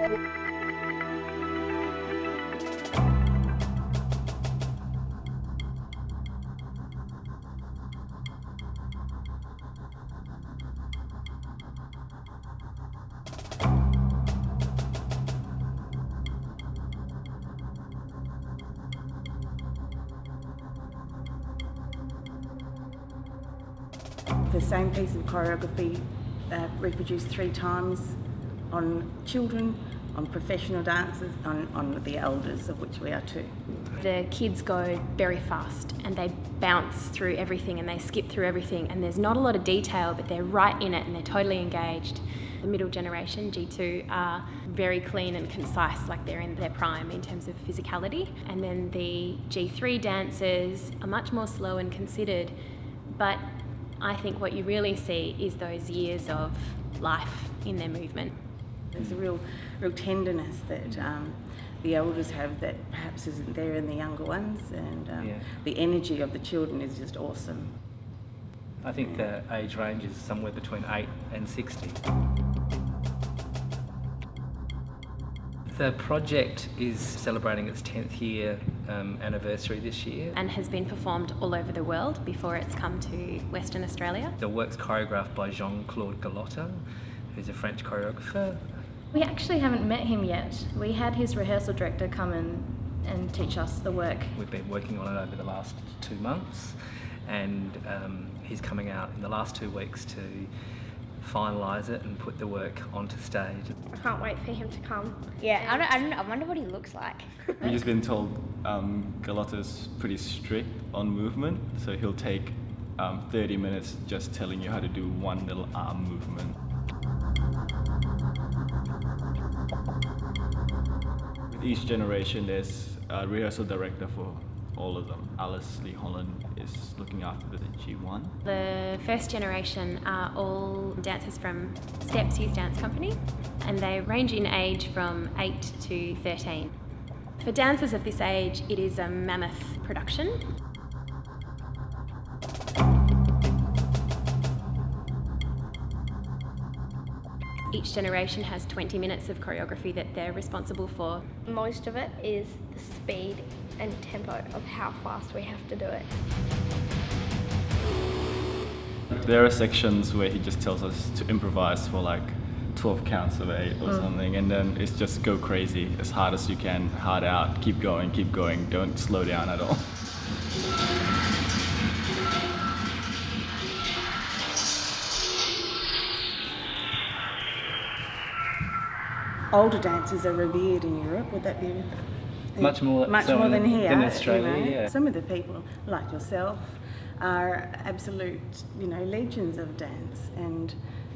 The same piece of choreography reproduced 3 times on children, on professional dancers, on the elders, of which we are 2. The kids go very fast and they bounce through everything and they skip through everything, and there's not a lot of detail, but they're right in it and they're totally engaged. The middle generation, G2, are very clean and concise, like they're in their prime in terms of physicality. And then the G3 dancers are much more slow and considered, but I think what you really see is those years of life in their movement. There's a real tenderness that the elders have that perhaps isn't there in the younger ones, and the energy of the children is just awesome. I think the age range is somewhere between 8 and 60. The project is celebrating its 10th year anniversary this year. And has been performed all over the world before it's come to Western Australia. The work's choreographed by Jean-Claude Gallotta, who's a French choreographer. We actually haven't met him yet. We had his rehearsal director come in and teach us the work. We've been working on it over the last 2 months, and he's coming out in the last 2 weeks to finalise it and put the work onto stage. I can't wait for him to come. Yeah, I don't know, I wonder what he looks like. We've just been told Gallotta's pretty strict on movement, so he'll take 30 minutes just telling you how to do one little arm movement. With each generation there's a rehearsal director for all of them. Alice Lee Holland is looking after the G1. The first generation are all dancers from Steps Youth Dance Company, and they range in age from 8 to 13. For dancers of this age, it is a mammoth production. Each generation has 20 minutes of choreography that they're responsible for. Most of it is the speed and tempo of how fast we have to do it. There are sections where he just tells us to improvise for like 12 counts of 8 or something, and then it's just go crazy as hard as you can, hard out, keep going, don't slow down at all. Older dancers are revered in Europe, would that be? Much more than here. Than Australia, you know? yeah. Some of the people, like yourself, are absolute, legends of dance, and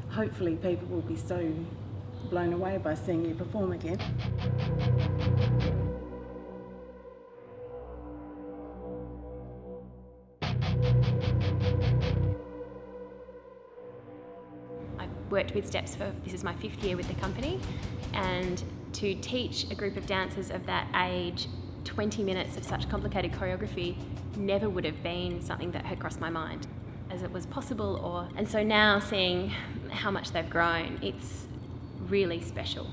hopefully people will be so blown away by seeing you perform again. I've worked with Steps this is my 5th year with the company, and to teach a group of dancers of that age 20 minutes of such complicated choreography never would have been something that had crossed my mind as it was possible, and so now seeing how much they've grown, it's really special.